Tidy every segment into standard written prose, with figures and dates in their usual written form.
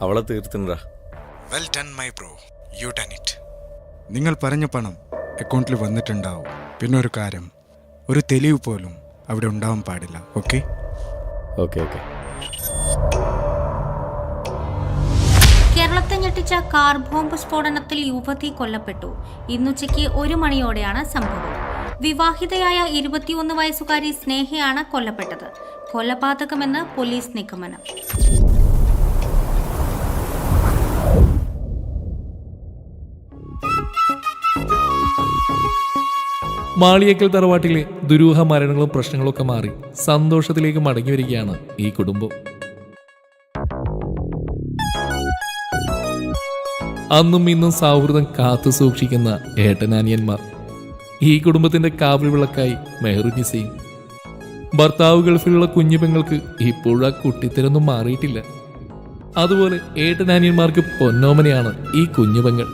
അവളെ തീർത്തിണ്ടാ. Well done my bro, you done it. നിങ്ങൾ പറഞ്ഞ പണം അക്കൗണ്ടിൽ വന്നിട്ടുണ്ടാവും. പിന്നെ ഒരു കാര്യം, ഒരു തെളിവ് പോലും അവിടെ ഉണ്ടാവാൻ പാടില്ല. Okay okay okay. കേരളത്തെ ഞെട്ടിച്ച കാർ ബോംബ് സ്ഫോടനത്തിൽ യുവതി കൊല്ലപ്പെട്ടു. ഇന്നുച്ചയ്ക്ക് 1 മണിയോടെയാണ് സംഭവം. വിവാഹിതയായ 21 വയസ്സുകാരി സ്നേഹയാണ് കൊല്ലപ്പെട്ടത്. കൊലപാതകമെന്ന് പോലീസ് നിഗമനം. മാളിയേക്കൽ തറവാട്ടിലെ ദുരൂഹ മരണങ്ങളും പ്രശ്നങ്ങളും ഒക്കെ മാറി സന്തോഷത്തിലേക്ക് മടങ്ങി വരികയാണ് ഈ കുടുംബം. അന്നും ഇന്നും സൗഹൃദം കാത്തു സൂക്ഷിക്കുന്ന ഏട്ടനാനിയന്മാർ. ഈ കുടുംബത്തിന്റെ കാവൽ വിളക്കായി മെഹറുനിസയും. ഭർത്താവ് ഗൾഫിലുള്ള കുഞ്ഞു പെങ്ങൾക്ക് ഇപ്പോഴും ആ കുട്ടിത്തരൊന്നും മാറിയിട്ടില്ല. അതുപോലെ ഏട്ടനാനിയന്മാർക്ക് പൊന്നോമനയാണ് ഈ കുഞ്ഞുപെങ്ങൾ.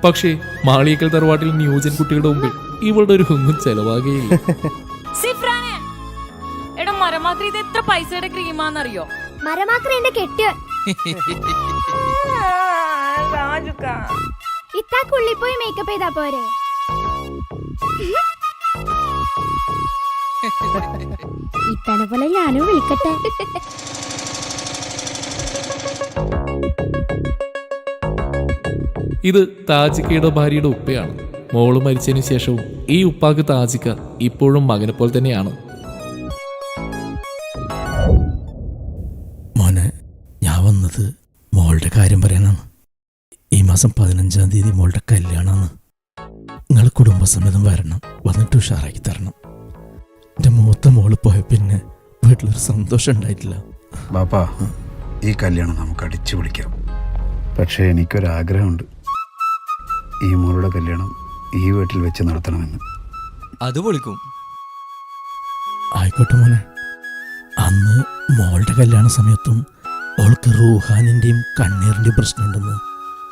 പക്ഷേ മാളിയേക്കൽ തറവാട്ടിൽ ന്യൂജൻ കുട്ടികളുടെ മുമ്പിൽ ഇവളുടെ ഒരു ഒന്നും ചെലവാകുകയില്ല. മരമാക്രി ഇത് എത്ര പൈസയുടെ ക്രീമാന്നറിയോ? മരമാക്രി എന്റെ കെട്ടിയ ഇത്താക്കുള്ളിൽ പോയി മേക്കപ്പ് ചെയ്താ പോരെ? ഇത്തനെ പോലെ ഞാനും വിളിക്കട്ടെ. ഇത് താജിക്കയുടെ ഭാര്യയുടെ ഉപ്പയാണ്. മോള് മരിച്ചതിന് ശേഷവും ഈ ഉപ്പാക്ക് താജിക്ക ഇപ്പോഴും മകനെ പോലെ തന്നെയാണ്. മോനെ, ഞാൻ വന്നത് മോളുടെ കാര്യം പറയാനാണ്. ഈ മാസം 15-ാം തീയതി മോളുടെ കല്യാണമാണ്. നിങ്ങൾ കുടുംബസമേതം വരണം, വന്നിട്ട് ഉഷാറാക്കി തരണം. എൻ്റെ മൂത്ത മോള് പോയ പിന്നെ വീട്ടിലൊരു സന്തോഷം ഉണ്ടായിട്ടില്ല. ബാപ്പാ, ഈ കല്യാണം നമുക്ക് അടിച്ചു വിളിക്കാം. പക്ഷേ എനിക്കൊരാഗ്രഹമുണ്ട്, ഈ മോളുടെ കല്യാണം ഈ വീട്ടിൽ വെച്ച് നടത്തണമെന്ന്. അത് പൊളിക്കും. ആയിക്കോട്ടെ മോനെ. അന്ന് മോളുടെ കല്യാണ സമയത്തും അവൾക്ക് റൂഹാനിൻ്റെയും കണ്ണീറിൻ്റെയും പ്രശ്നമുണ്ടെന്ന്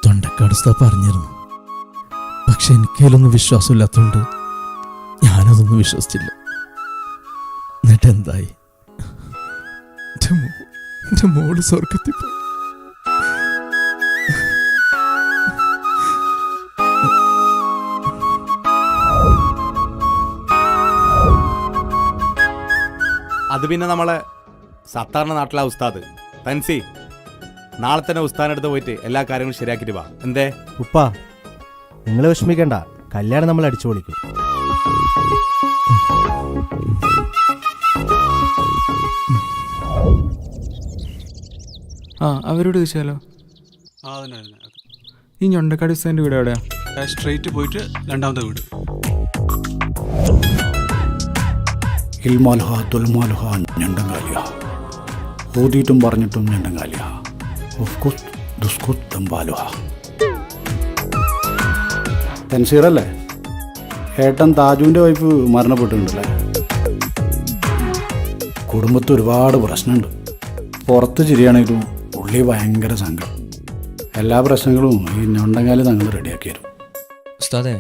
തൊണ്ടക്കാട് ഉസ്താദ് പറഞ്ഞിരുന്നു. പക്ഷെ എനിക്കതിലൊന്നും വിശ്വാസമില്ലാത്തതുകൊണ്ട് ഞാനതൊന്നും വിശ്വസിച്ചില്ല. എന്നിട്ട് എന്തായി? എൻ്റെ മോള് സ്വർഗത്തിൽ പോയി. അത് പിന്നെ നമ്മളെ സത്താറിൻ്റെ നാട്ടിലെ ഉസ്താദ് തൻസി നാളെ തന്നെ ഉസ്താദിനടുത്ത് പോയിട്ട് എല്ലാ കാര്യങ്ങളും ശരിയാക്കിയിട്ട് വാ. എന്തേ ഉപ്പാ, നിങ്ങൾ വിഷമിക്കണ്ട, കല്യാണം നമ്മൾ അടിച്ചു പൊളിക്കും. അവരോട് ചോദിച്ചാലോ? ഈ ഞൊണ്ടക്കാട് ഉസ്താദിന്റെ വീട് എവിടെയാ? സ്ട്രെയിറ്റ് പോയിട്ട് രണ്ടാമത്തെ വീട്. ഇൽമാൽഹ തുൽമാൽഹ ഞണ്ടങ്കാലിയ, ഓതിയിട്ടും പറഞ്ഞിട്ടും ഞണ്ടങ്കാലിയ, തൻസീറല്ലേ? ഏട്ടൻ താജുവിൻ്റെ വൈഫ് മരണപ്പെട്ടിട്ടുണ്ടല്ലേ? കുടുംബത്തിൽ ഒരുപാട് പ്രശ്നമുണ്ട്. പുറത്ത് ചിരിയാണെങ്കിലും ഉള്ളി ഭയങ്കര സങ്കടം. എല്ലാ പ്രശ്നങ്ങളും ഈ ഞണ്ടങ്കാലി തങ്ങൾ റെഡിയാക്കി തരും. ഉസ്താദേ,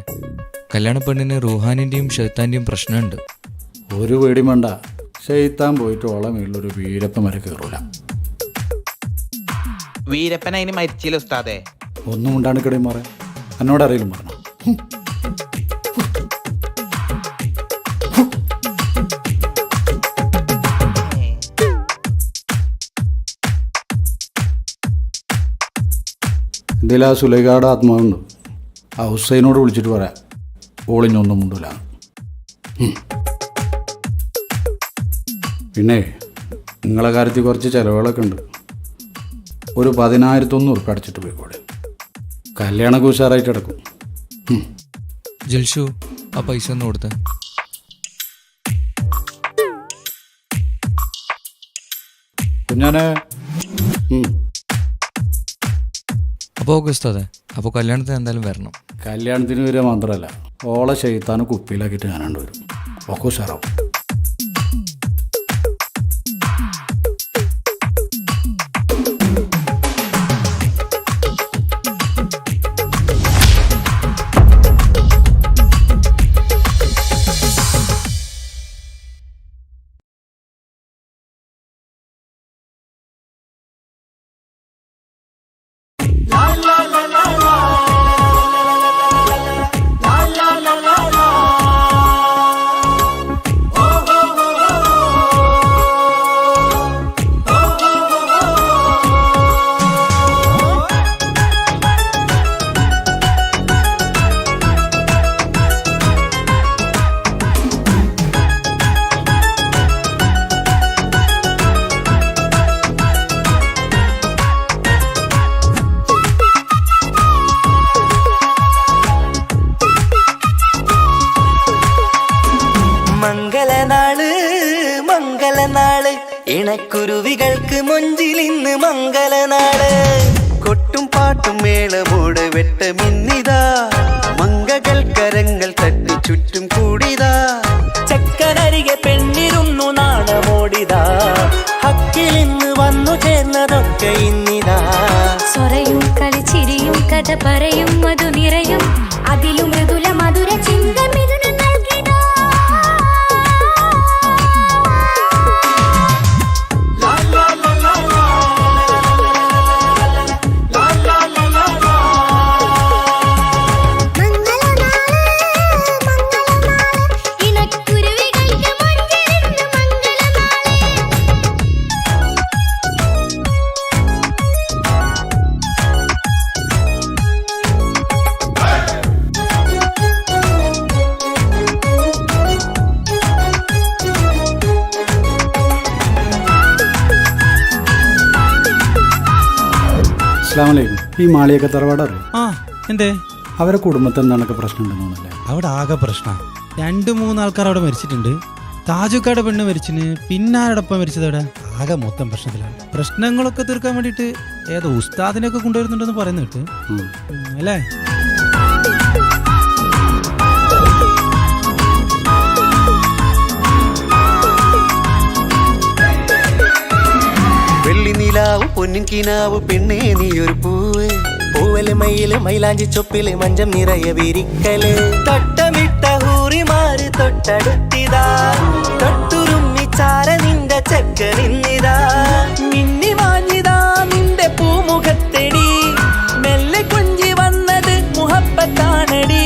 കല്യാണ പെണ്ണിന് റൂഹാനിൻ്റെയും ഷെയ്ത്താൻ്റെയും പ്രശ്നമുണ്ട്. ഒരു പേടിയും വേണ്ട, ഷെയ്ത്താൻ പോയിട്ട് ഓളം വീട്ടിലൊരു വീരപ്പൻ വരെ കയറൂല. വീരപ്പൻ അതിന് മരിച്ചില്ല ഉസ്താദേ. ഒന്നും ഉണ്ടാണ്ട് കിടയും മാറേ, എന്നോട് അറിയിലും പറഞ്ഞു. ഇതിൽ ആ സുലൈഖയുടെ ആത്മാവുണ്ട്. ആ ഹുസൈനോട് വിളിച്ചിട്ട് പറയാം, ഓളിഞ്ഞൊന്നും മുണ്ടില്ല. പിന്നെ നിങ്ങളെ കാര്യത്തിൽ കുറച്ച് ചിലവുകളൊക്കെ ഉണ്ട്. ഒരു 10,100 ഉറുപ്പിക അടച്ചിട്ട് പോയിക്കോടെ. കല്യാണമൊക്കെ ഉഷാറായിട്ട് കിടക്കും. ജൽഷു, ആ പൈസ ഒന്ന് കൊടുത്തേ. കുഞ്ഞാനെ. അപ്പോൾ ഓക്കെ ഉസ്താദേ, അപ്പോൾ കല്യാണത്തിന് എന്തായാലും വരണം. കല്യാണത്തിന് വരിക മാത്രമല്ല, ഓളെ ഷെയ്ത്താനും കുപ്പിയിലാക്കിയിട്ട് ഞാനാണ്ട് വരും. ഒക്കെ ഉഷാറാവും. ഇണക്കുരുവികൾക്ക് മുഞ്ചിലിന്ന് മംഗലനാട് കൊട്ടും പാട്ടും മേളമോട് വെട്ടമിന്നിതാ മംഗകൾ കരങ്ങൾ തട്ടി ചുറ്റും കൂടിതാ ചക്കനരികെ പെണ്ണിരുന്നു നാണമോടിതാ ഹക്കിലിന്ന് വന്നു ചേർന്നതൊക്കെ ഇന്നിതാ സ്വരയും കളിച്ചിരിയും കഥ പറയും മധു നിറയും അതിലും മൃദുല മധുര ചിന്ത മിഥുന നൽകിതാ അസ്സലാമലൈക്കും. ഈ മാളിയൊക്കെ തറവാട് അറിയും? ആ എന്തേ അവരെ കുടുംബത്തിൽ എന്തൊക്കെ പ്രശ്നം ഉണ്ടെന്നല്ലേ? അവിടെ ആകെ പ്രശ്നം 2-3 ആൾക്കാർ അവിടെ മരിച്ചിട്ടുണ്ട്. താജുക്കാട് പെണ്ണ് മരിച്ചിന്, പിന്നെ ആരോടൊപ്പം മരിച്ചത് അവിടെ ആകെ മൊത്തം പ്രശ്നത്തിലാണ്. പ്രശ്നങ്ങളൊക്കെ തീർക്കാൻ വേണ്ടിയിട്ട് ഏതോ ഉസ്താദിനെയൊക്കെ കൊണ്ടുവരുന്നുണ്ടെന്ന് പറയുന്ന കേട്ട് അല്ലേ? വെള്ളി നിലാവ് പൊന്നിൻ കിനാവ് പെണ്ണേ നീയൊരു പൂവ് പൂവല് മയില് മൈലാഞ്ചി ചൊപ്പില് മഞ്ചം നിറയെ വിരിക്കല് തൊട്ടമിട്ട ഹൂറിമാര് തൊട്ടടുത്തിതാ തൊട്ടുരുമ്മി ചാര നിന്റെ ചക്കനിന്നിതാ മിന്നി മാഞ്ഞിതാ നിന്റെ പൂമുഖത്തെടി മെല്ലെ കുഞ്ചി വന്നത് മുഹബത്താണടി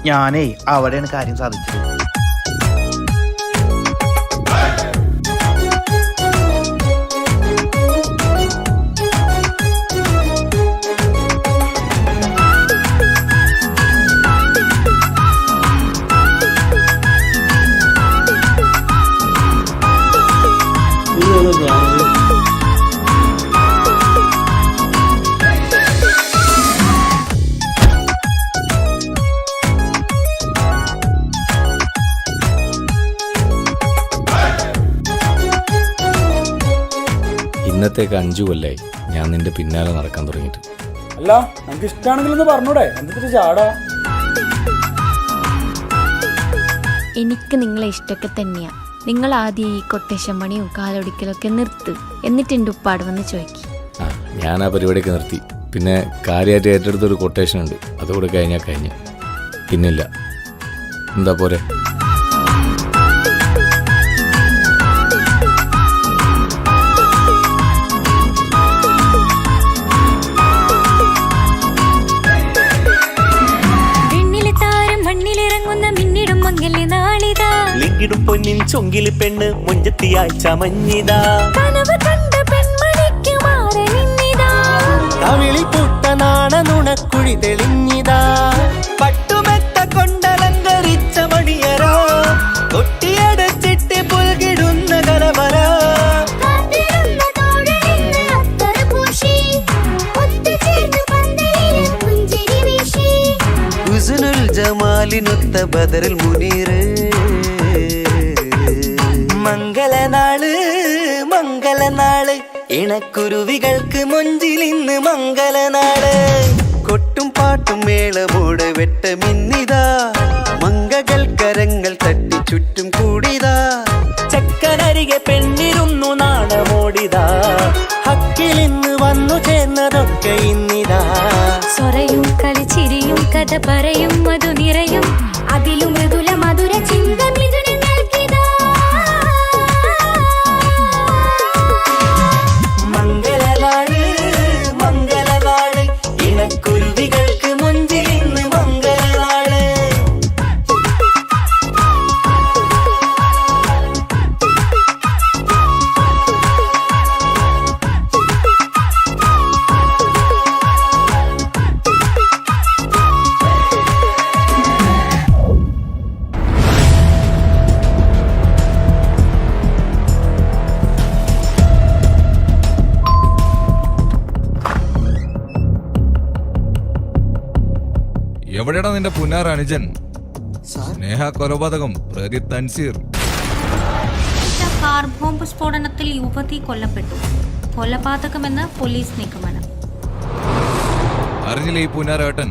ഞാനേ അവിടെയാണ് കാര്യം സാധിച്ചത്. ഇന്നത്തേക്ക് 5 കൊല്ലായി ഞാൻ നിന്റെ പിന്നാലെ നടക്കാൻ തുടങ്ങിയിട്ട്. അല്ല, നമുക്ക് ഇഷ്ടമാണെങ്കിലൊന്ന് പറഞ്ഞൂടെ? എന്തൊരു ചാടാ? എനിക്ക് നിങ്ങളെ ഇഷ്ടമൊക്കെ തന്നെയാ. നിങ്ങൾ ആദ്യം ഈ കൊട്ടേഷൻ പണിയും കാലൊടിക്കലൊക്കെ നിർത്ത്. എന്നിട്ട് എൻ്റെ ഉപ്പാട് വന്ന് ചോദിക്കും. ഞാൻ ആ പരിപാടിയൊക്കെ നിർത്തി. പിന്നെ കാര്യമായിട്ട് ഏറ്റെടുത്തൊരു കൊട്ടേഷൻ ഉണ്ട്, അതുകൂടെ കഴിഞ്ഞാൽ കഴിഞ്ഞ്. പിന്നില്ല. എന്താ പോരെ? ിടും പൊന്നിൻ ചൊങ്കില് പെണ്ണ് മുഞ്ചത്തിയായി ചമഞ്ഞിതാ കവിളി പൂത്ത നാണ നുണക്കുഴി തെളിഞ്ഞിതാ പട്ടുമെത്ത കൊണ്ടലങ്കരിച്ച മണിയരോ കൊട്ടിയടച്ചിട്ട് പുൽകിടുന്ന കലവര ഹുസ്നുൽ ജമാലിനൊത്ത ബദറിൽ മുനീറ് മംഗളനാള് മംഗളനാള് ഇണക്കുരുവികൾക്ക് മുഞ്ചിലിന്ന് മംഗളനാള് കൊട്ടും പാട്ടും മേളമോട് വെട്ടമിന്നിതാ മംഗകൾ കരങ്ങൾ തട്ടി ചുറ്റും കൂടിതാ ചക്കനരികെ പെണ്ണിരുന്നു നാണമോടിതാ ഹക്കിലിന്ന് വന്നു ചേർന്നതൊക്കെ ഇന്നിതാ സ്വരയും കളിച്ചിരിയും കഥ പറയും മധു നിറയും അതിലും മൃദുല മധുര ചിന്ത മിഥുന നൽകിതാ മംഗളനാള് മംഗളനാള് ഇണക്കുരുവികൾക്ക് മുഞ്ചിലിന്ന് മംഗളനാള് എവിടെയാടാ നിന്റെ പുന്നാർ അനുജൻ? സ്നേഹ കൊലപാതകം പ്രതി തൻസീർ. കാർ ബോംബ് സ്ഫോടനത്തിൽ യുവതി കൊല്ലപ്പെട്ടു. കൊലപാതകമെന്ന് പോലീസ് നിഗമനം. അറിഞ്ഞില്ലേ ഈ പുന്നാരേട്ടൻ?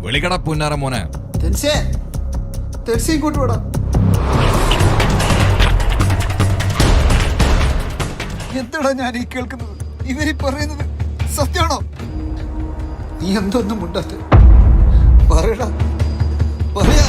വിളിക്കട പുന്നാര മോനെ. എന്താടാ ഞാൻ ഈ കേൾക്കുന്നത്? ഇവരീ പറയുന്നത് സത്യമാണോ? നീ എന്തൊന്നും മുണ്ടാത്ത പറയടാ, പറയാ.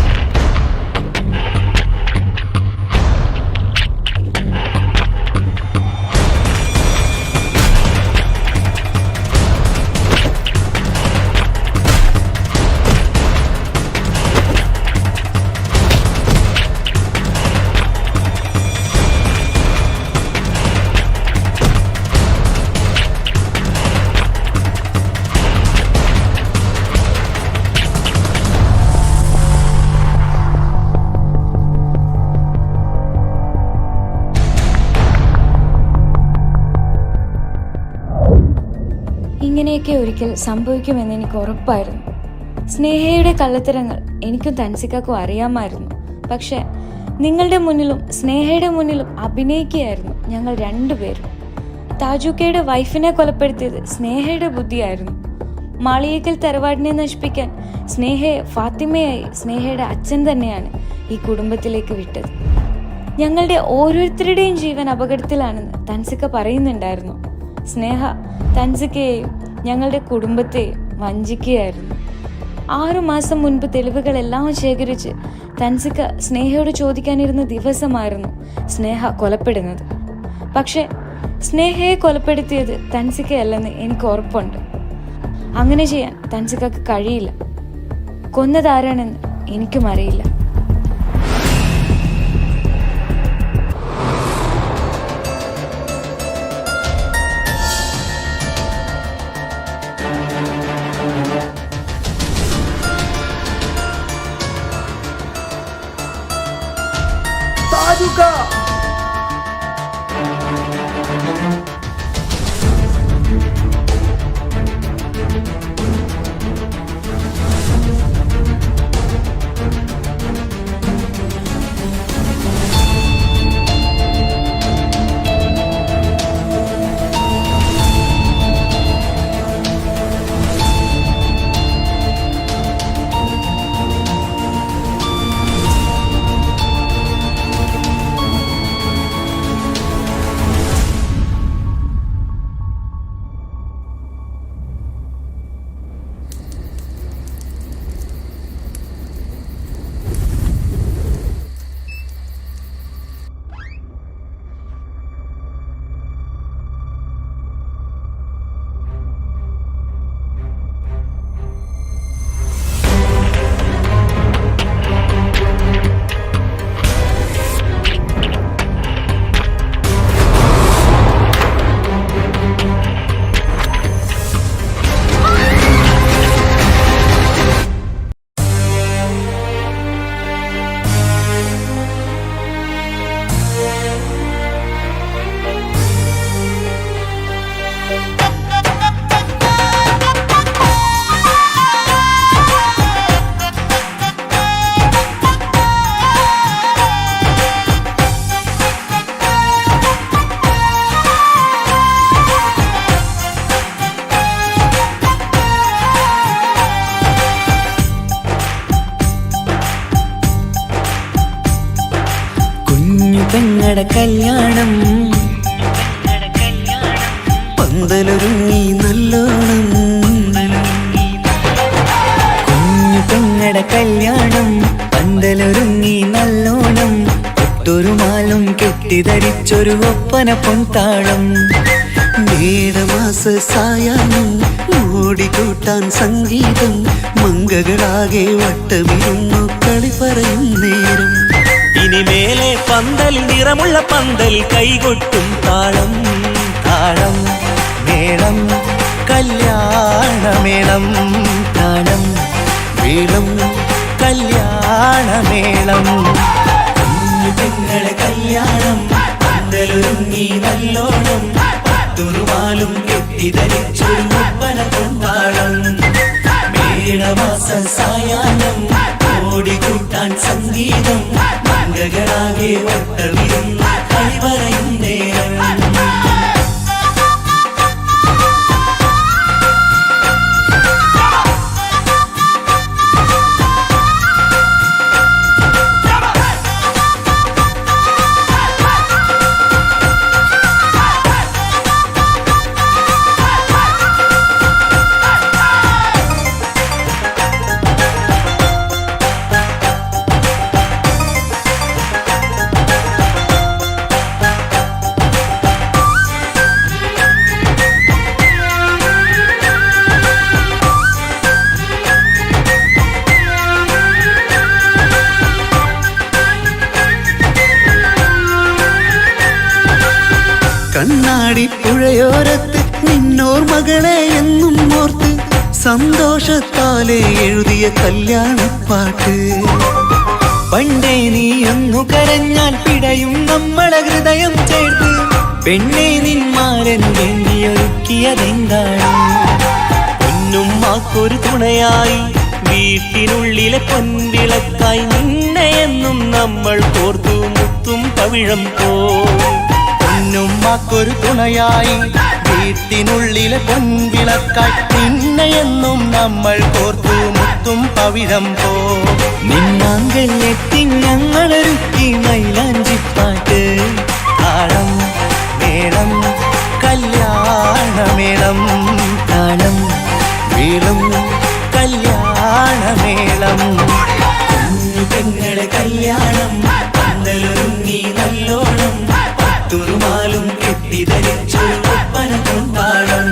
ഇങ്ങനെയൊക്കെ ഒരിക്കൽ സംഭവിക്കുമെന്ന് എനിക്ക് ഉറപ്പായിരുന്നു. സ്നേഹയുടെ കള്ളത്തരങ്ങൾ എനിക്കും തൻസിക്കാക്കും അറിയാമായിരുന്നു. പക്ഷെ നിങ്ങളുടെ മുന്നിലും സ്നേഹയുടെ മുന്നിലും അഭിനയിക്കുകയായിരുന്നു ഞങ്ങൾ രണ്ടുപേരും. താജുക്കയുടെ വൈഫിനെ കൊലപ്പെടുത്തിയത് സ്നേഹയുടെ ബുദ്ധിയായിരുന്നു. മാളിയേക്കൽ തറവാടിനെ നശിപ്പിക്കാൻ സ്നേഹയെ ഫാത്തിമയായി സ്നേഹയുടെ അച്ഛൻ തന്നെയാണ് ഈ കുടുംബത്തിലേക്ക് വിട്ടത്. ഞങ്ങളുടെ ഓരോരുത്തരുടെയും ജീവൻ അപകടത്തിലാണെന്ന് തൻസിക്ക പറയുന്നുണ്ടായിരുന്നു. സ്നേഹ തൻസിക്കയെയും ഞങ്ങളുടെ കുടുംബത്തെയും വഞ്ചിക്കുകയായിരുന്നു. 6 മാസം മുൻപ് തെളിവുകളെല്ലാം ശേഖരിച്ച് തൻസിക്ക സ്നേഹയോട് ചോദിക്കാനിരുന്ന ദിവസമായിരുന്നു സ്നേഹ കൊലപ്പെടുന്നത്. പക്ഷെ സ്നേഹയെ കൊലപ്പെടുത്തിയത് തൻസിക്കയല്ലെന്ന് എനിക്ക് ഉറപ്പുണ്ട്. അങ്ങനെ ചെയ്യാൻ തൻസിക്കക്ക് കഴിയില്ല. കൊന്നതാരാണെന്ന് എനിക്കും അറിയില്ല. പെങ്ങടെ കല്യാണം പന്തലൊരുങ്ങി നല്ലോണം. കുഞ്ഞു പെങ്ങടെ കല്യാണം പന്തലൊരുങ്ങി നല്ലോണം. ഒട്ടൊരു മാലും കെട്ടിധരിച്ചൊരു ഒപ്പന പൊൻതാളം. മേടമാസ സായാഹ്നം ഓടിക്കൂട്ടാൻ സംഗീതം. മംഗകളാകെ വട്ടമിരുന്നു കളി പറയും നേരം. ഇനിമേലെ പന്തൽ നിറമുള്ള പന്തൽ കൈകൊട്ടും താളം. താളം മേളം കല്യാണമേളം. താളം മേളം കല്യാണമേളം. കുഞ്ഞു പെങ്ങളെ കല്യാണം പന്തലൊരുങ്ങി നല്ലോണം. പട്ടുറുമാലും കെട്ടിധരിച്ചൊരു ഒപ്പന പൊൻതാളം. മേടമാസ മകളെ എന്നും ഓർത്ത് സന്തോഷത്താലെ എഴുതിയ കല്യാണപ്പാട്ട്. പണ്ടേ നീ ഒന്നു കരഞ്ഞാൽ പിടയും നമ്മളെ ഹൃദയം ചേർത്ത് പെണ്ണെ നിന്മാരൻ വേണ്ടിയൊരുക്കിയതെന്താണ്? പൊന്നുമ്മാക്കൊരു തുണയായി വീട്ടിനുള്ളിലെ പൊൻവിളക്കായി നിന്നെയെന്നും നമ്മൾ കോർത്തു മുത്തും പവിഴം പോ. പൊന്നുമ്മാക്കൊരു തുണയായി വീട്ടിനുള്ളിലെ പൊൻവിളക്കായി നിന്നെയെന്നും നമ്മൾ കോർത്തു മുത്തും പവിഴം പോ. നിന്നാങ്കൾ എത്തി ഞങ്ങളൊരുക്കി മൈലാഞ്ചിപ്പാട്ട്. താളം മേളം കല്യാണമേളം, താളം മേളം കല്യാണമേളം. പെങ്ങളെ കല്യാണം പന്തലൊരുങ്ങി നല്ലോണം പത്തുറുമാലും കെട്ടിധരിച്ചൊരു ഒപ്പന കൊണ്ടാടം.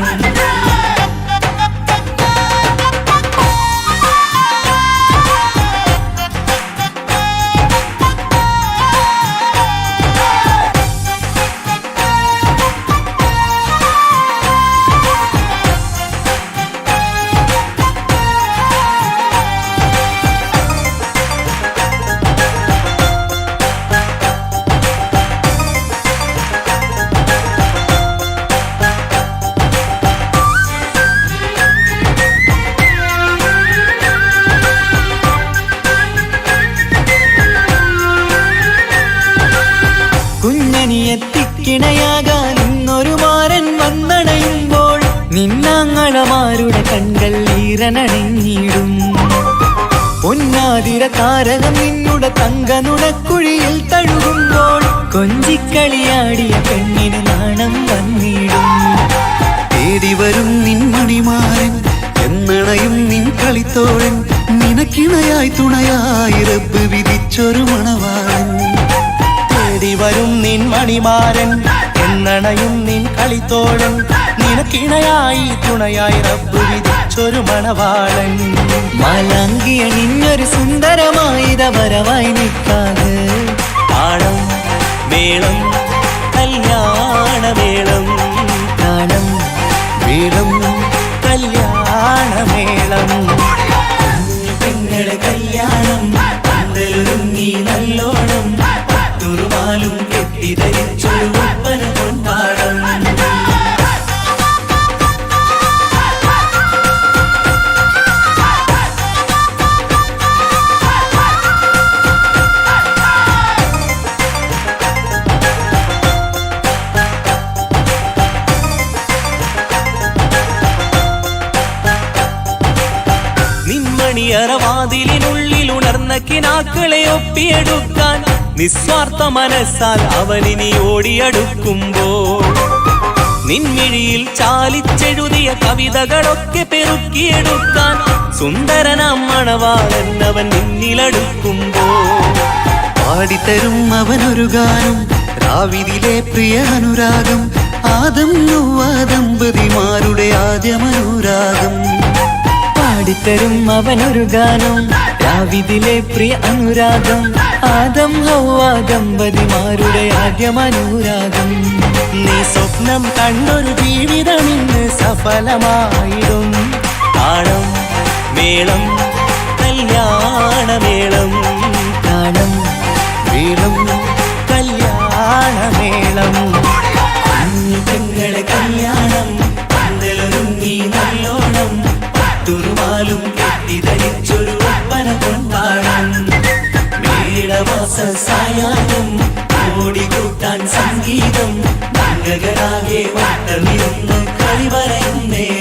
കുഞ്ഞനിയെത്തിക്കിണയാകാൻ ഇന്നൊരു മാരൻ വന്നണയുമ്പോൾ നിന്നാങ്ങളമാരുടെ കൺകൾ ഈറനണിഞ്ഞിടും. പൊന്നാതിര താരകം നിന്നുടെ തങ്കനുടക്കുഴിയിൽ തഴുകുമ്പോൾ കൊഞ്ചിക്കളിയാടിയ പെണ്ണിന് നാണം വന്നിടും. തേടി വരും നിൻ മണിമാരൻ എന്നണയും നിൻ കളിത്തോഴൻ നിനക്കിണയായി തുണയായി റബ്ബ് വിധിച്ചൊരു മണവാളൻ. തേടി വരും നിൻ മണിമാരൻ എന്നണയും നിൻ കളിത്തോഴൻ നിനക്കിണയായി തുണയായി റബ്ബ് വിധിച്ചൊരു മണവാളൻ. മാലാങ്കിയ നിന്നൊരു സുന്ദരമായിത വരവായി നിൽക്കാതെ താളം മേളം കല്യാണമേളം, താളം മേളം കല്യാണമേളം. പെങ്ങളെ കല്യാണം പന്തലൊരുങ്ങി നല്ലോണം പത്തുറുമാലും കെട്ടിധരിച്ചൊരു ഒപ്പന കൊണ്ടാടം. നിന്മണിയറവാതിലിനുള്ളിൽ ഉണർന്ന കിനാക്കളെ ഒപ്പിയെടുക്കാൻ നിസ്വാർത്ഥ മനസ്സാൽ അവനിനി ഓടിയടുക്കുമ്പോൾ നിൻമിഴിയിൽ ചാലിച്ചെഴുതിയ കവിതകളൊക്കെ പെറുക്കിയെടുക്കാൻ സുന്ദരനാം മണവാളൻ അവൻ നിന്നിലടുക്കുമ്പോൾ പാടിത്തരും അവനൊരു ഗാനം രാവിലെ പ്രിയ അനുരാഗം. ആദം നൊവ്വ ദമ്പതിമാരുടെ ആദ്യമനുരാഗം. പാടിത്തരും അവനൊരു ഗാനം രാവിലെ പ്രിയ അനുരാഗം. ആദം ഹൗവ ദമ്പതിമാരുടെ ആദ്യമനുരാഗം. നീ സ്വപ്നം കണ്ടൊരു ജീവിതം ഇന്ന് സഫലമായിടും. താളം മേളം കല്യാണമേളം, താളം മേളം കല്യാണമേളം. പെങ്ങളെ കല്യാണം പന്തലൊരുങ്ങി നല്ലോണം പത്തുറുമാലും കെട്ടിധരിച്ചൊരു ഒപ്പന കൊണ്ടാടം. മേളമാസ സായാഹ്നം ഓടിക്കൂട്ടാൻ സംഗീതം മംഗളാകെ വട്ടമിരുന്ന് കളി പറയും നേരം.